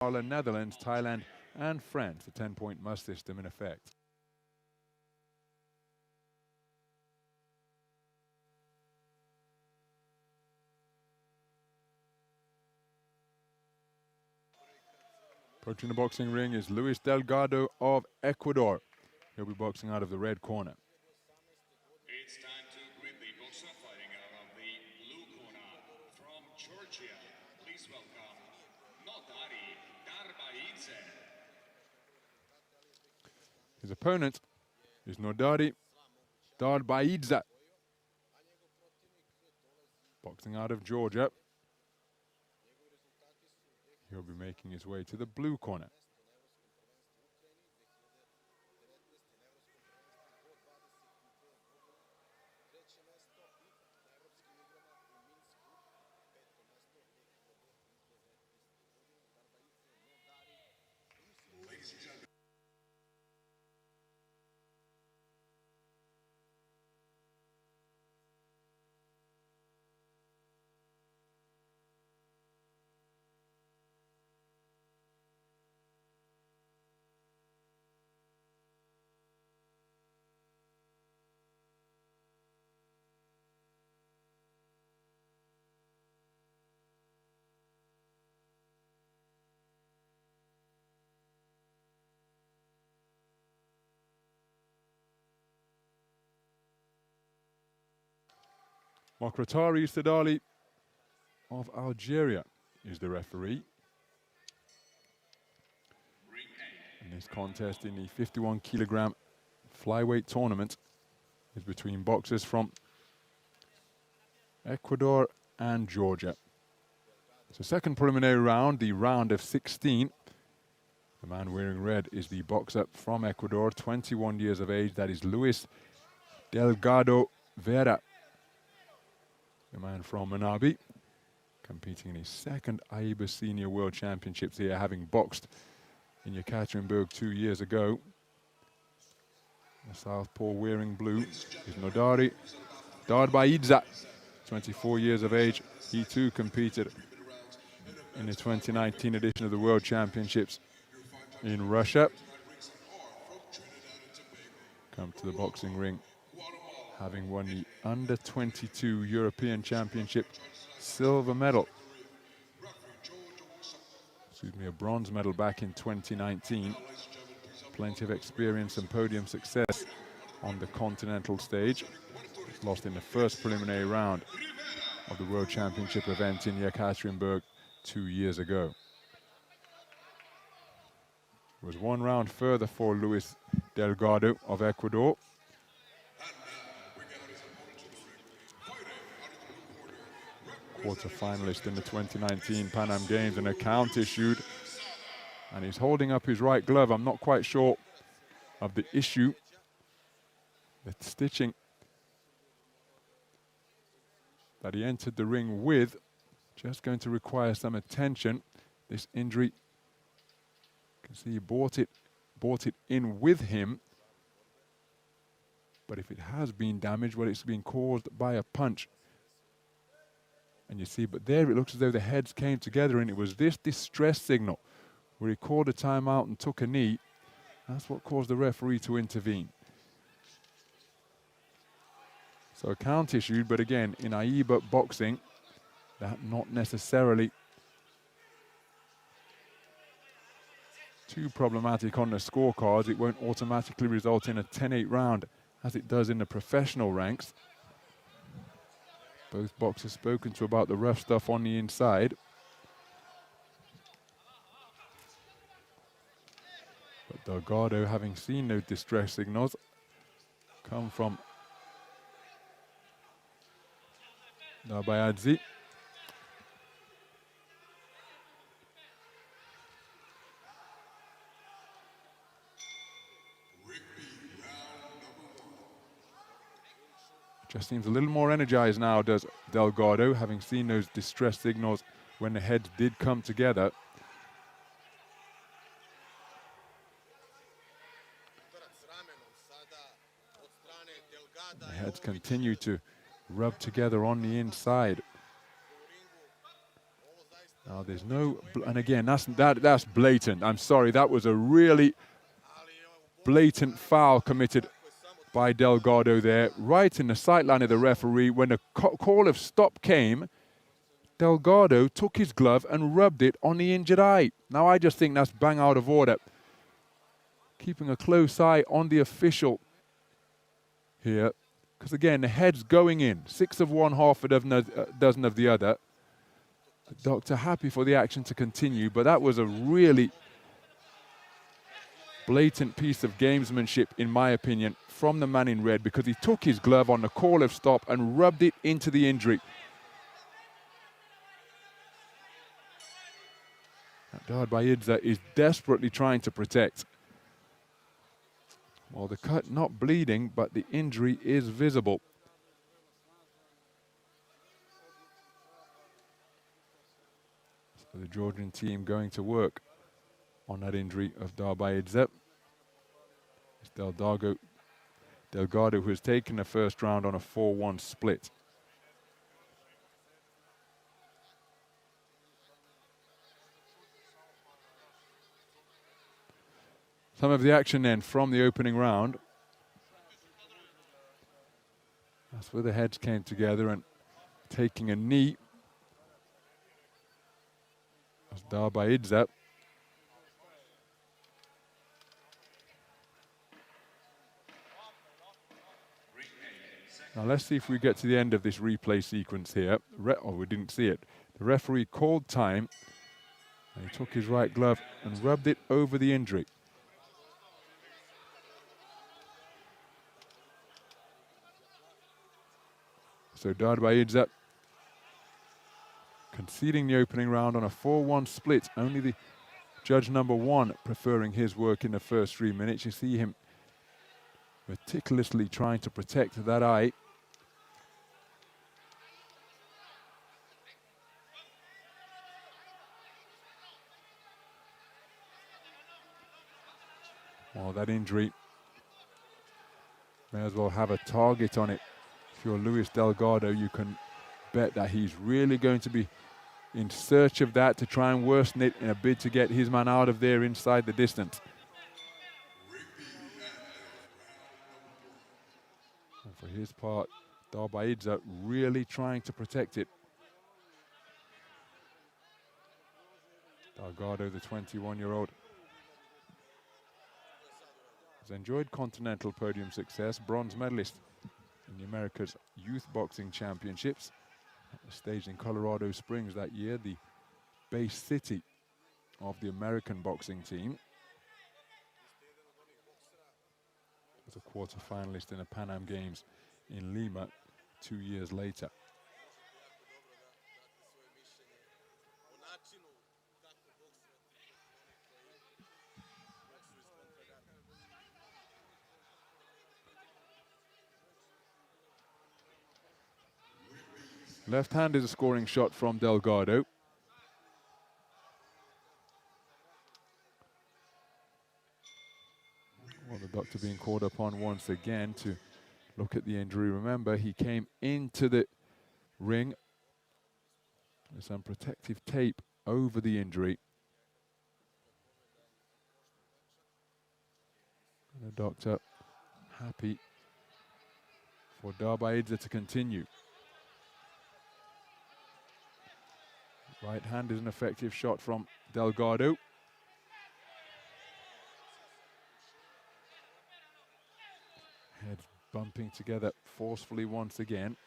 Ireland, Netherlands, Thailand, and France. The 10-point must system in effect. Approaching the boxing ring is Luis Delgado of Ecuador. He'll be boxing out of the red corner. It's time to greet the boxer fighting out of the blue corner from Georgia. Please welcome Nodari, Darbaidza. His opponent is Nodari, Darbaidza, boxing out of Georgia. He'll be making his way to the blue corner. Mokratari Sadali of Algeria is the referee. And this contest in the 51-kilogram flyweight tournament is between boxers from Ecuador and Georgia. So second preliminary round, the round of 16. The man wearing red is the boxer from Ecuador, 21 years of age. That is Luis Delgado Vera. The man from Manabi, competing in his second AIBA Senior World Championships here, having boxed in Yekaterinburg 2 years ago. The southpaw wearing blue is Nodari Darbaidza, 24 years of age. He too competed in the 2019 edition of the World Championships in Russia. Come to the boxing ring, having won the Under-22 European Championship silver medal. Excuse me, a bronze medal back in 2019. Plenty of experience and podium success on the continental stage. Lost in the first preliminary round of the World Championship event in Yekaterinburg 2 years ago. It was one round further for Luis Delgado of Ecuador. Quarter-finalist in the 2019 Pan Am Games, and a count issued. And he's holding up his right glove. I'm not quite sure of the issue. The stitching that he entered the ring with, just going to require some attention. This injury, you can see he brought it in with him. But if it has been damaged, well, it's been caused by a punch. And you see, but there it looks as though the heads came together, and it was this distress signal where he called a timeout and took a knee. That's what caused the referee to intervene. So a count issued, but again, in AIBA boxing, that not necessarily too problematic on the scorecards. It won't automatically result in a 10-8 round as it does in the professional ranks. Both boxers spoken to about the rough stuff on the inside. But Delgado, having seen those distress signals come from Darbaidza, just seems a little more energized now, does Delgado, having seen those distress signals when the heads did come together. The heads continue to rub together on the inside. Now there's no, and again, that's blatant. I'm sorry, that was a really blatant foul committed by Delgado there, right in the sightline of the referee. When the call of stop came, Delgado took his glove and rubbed it on the injured eye. Now I just think that's bang out of order. Keeping a close eye on the official here, because again, the head's going in. 6 of one, half a dozen of the other. The doctor happy for the action to continue, but that was a really blatant piece of gamesmanship, in my opinion, from the man in red, because he took his glove on the call of stop and rubbed it into the injury. Darbaidza is desperately trying to protect. Well, the cut not bleeding, but the injury is visible. So the Georgian team going to work on that injury of Darbaidza. It's Delgado, who has taken the first round on a 4-1 split. Some of the action then from the opening round. That's where the heads came together and taking a knee. That's Darbaidza. Now let's see if we get to the end of this replay sequence here. Oh, we didn't see it. The referee called time, and he took his right glove and rubbed it over the injury. So Darbaidza conceding the opening round on a 4-1 split. Only the judge number 1 preferring his work in the first 3 minutes. You see him meticulously trying to protect that eye. Well, that injury may as well have a target on it. If you're Luis Delgado, you can bet that he's really going to be in search of that to try and worsen it in a bid to get his man out of there inside the distance. And for his part, Darbaidza really trying to protect it. Delgado, the 21-year-old, has enjoyed continental podium success, bronze medalist in the America's Youth Boxing Championships, staged in Colorado Springs that year, the base city of the American boxing team. As a quarter-finalist in the Pan Am Games in Lima 2 years later. Left hand is a scoring shot from Delgado. Well, the doctor being called upon once again to look at the injury. Remember, he came into the ring with some protective tape over the injury. And the doctor happy for Darbaidza to continue. Right hand is an effective shot from Delgado. Heads bumping together forcefully once again.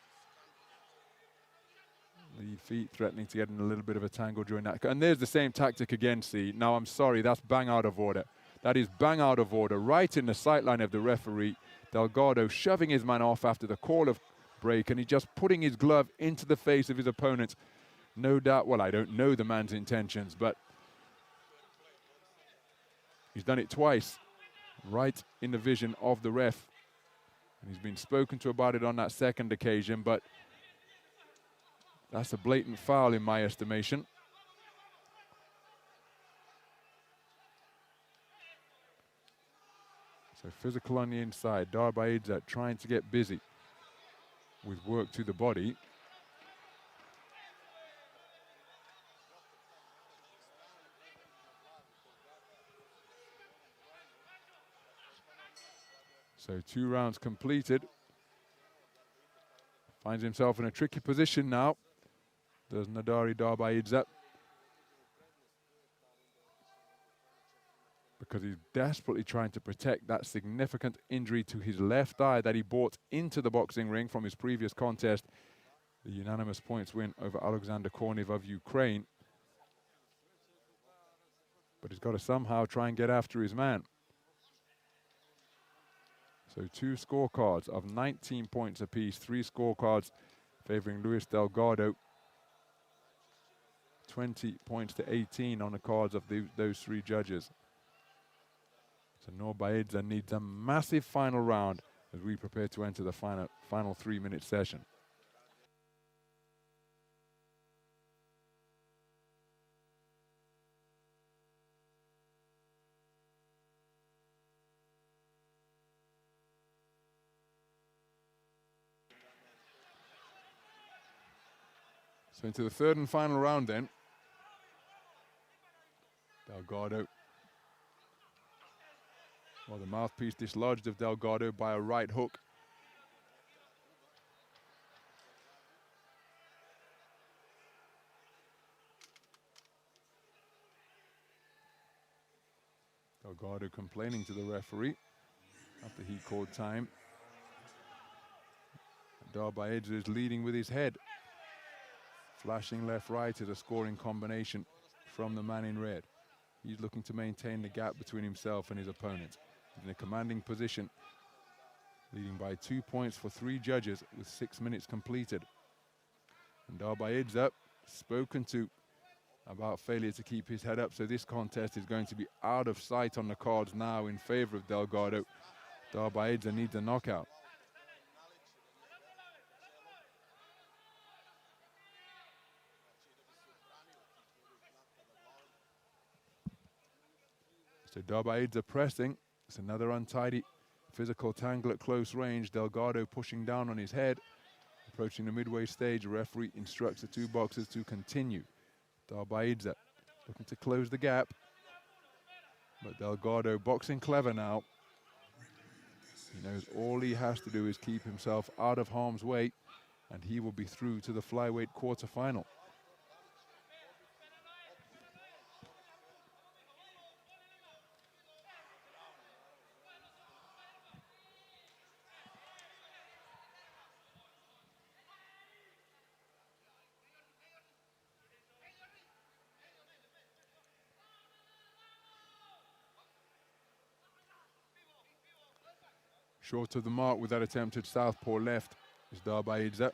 Lead feet threatening to get in a little bit of a tangle during that. And there's the same tactic again, see. Now, I'm sorry, that's bang out of order. That is bang out of order, right in the sightline of the referee. Delgado shoving his man off after the call of break, and he just putting his glove into the face of his opponent. No doubt, well, I don't know the man's intentions, but he's done it twice, right in the vision of the ref. And he's been spoken to about it on that second occasion, but that's a blatant foul in my estimation. So physical on the inside. Darbaidza trying to get busy with work to the body. So 2 rounds completed. Finds himself in a tricky position now. Does Nodari Darbaidza. Because he's desperately trying to protect that significant injury to his left eye that he brought into the boxing ring from his previous contest, the unanimous points win over Alexander Kornev of Ukraine. But he's got to somehow try and get after his man. So 2 scorecards of 19 points apiece, 3 scorecards favoring Luis Delgado. 20 points to 18 on the cards of those 3 judges. So Darbaidza needs a massive final round as we prepare to enter the final 3-minute session. So into the 3rd and final round then. Delgado. Well, the mouthpiece dislodged of Delgado by a right hook. Delgado complaining to the referee after he called time. Darbaidza is leading with his head. Flashing left-right is a scoring combination from the man in red. He's looking to maintain the gap between himself and his opponent. He's in a commanding position, leading by 2 points for 3 judges with 6 minutes completed. And Darbaidza spoken to about failure to keep his head up, so this contest is going to be out of sight on the cards now in favor of Delgado. Darbaidza needs a knockout. So Darbaidza pressing. It's another untidy physical tangle at close range. Delgado pushing down on his head. Approaching the midway stage, the referee instructs the 2 boxers to continue. Darbaidza looking to close the gap. But Delgado boxing clever now. He knows all he has to do is keep himself out of harm's way, and he will be through to the flyweight quarterfinal. Short of the mark with that attempted southpaw left is Darbaidza.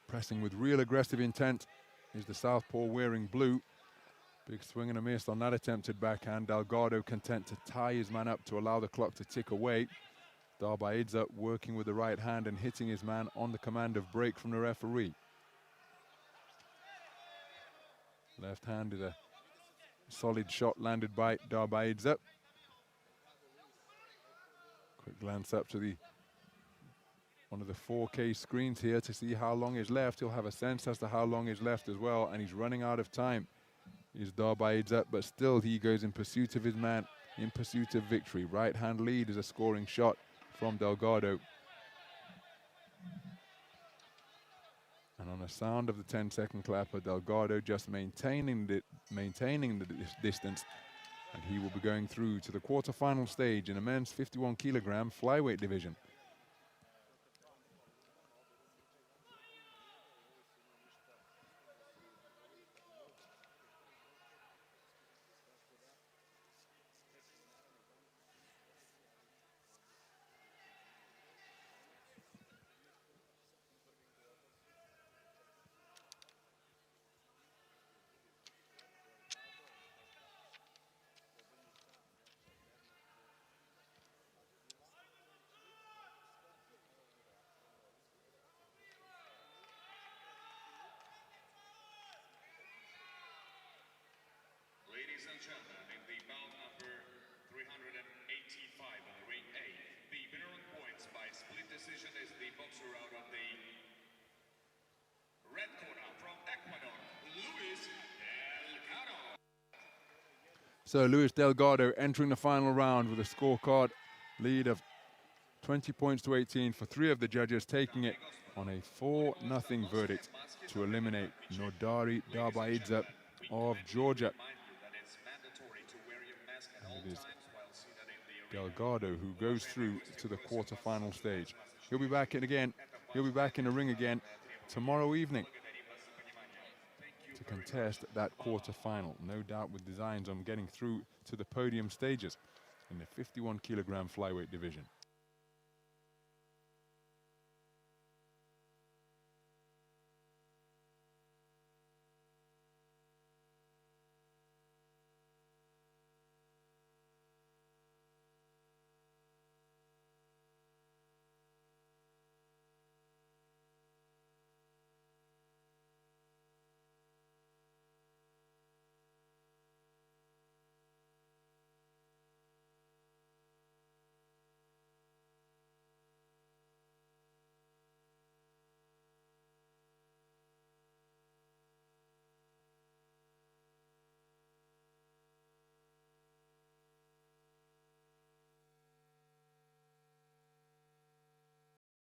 Pressing with real aggressive intent is the southpaw wearing blue. Big swing and a miss on that attempted backhand. Delgado content to tie his man up to allow the clock to tick away. Darbaidza working with the right hand and hitting his man on the command of break from the referee. Left hand is a solid shot landed by Darbaidza. Quick glance up to one of the 4K screens here to see how long is left. He'll have a sense as to how long is left as well, and he's running out of time. Is Darbaidza, but still he goes in pursuit of his man, in pursuit of victory. Right hand lead is a scoring shot from Delgado. And on the sound of the 10-second clapper, Delgado just maintaining the distance, and he will be going through to the quarterfinal stage in a men's 51-kilogram flyweight division. Ladies and gentlemen, in the bout number 385 on the ring A, the winner on points by split decision is the boxer out of the So Luis Delgado entering the final round with a scorecard lead of 20 points to 18 for 3 of the judges, taking it on a 4-0 verdict to eliminate Nodari Darbaidza of Georgia. And it is Delgado who goes through to the quarter-final stage. He'll be back in again. He'll be back in the ring again tomorrow evening to contest that quarter-final. No doubt with designs on getting through to the podium stages in the 51 kilogram flyweight division.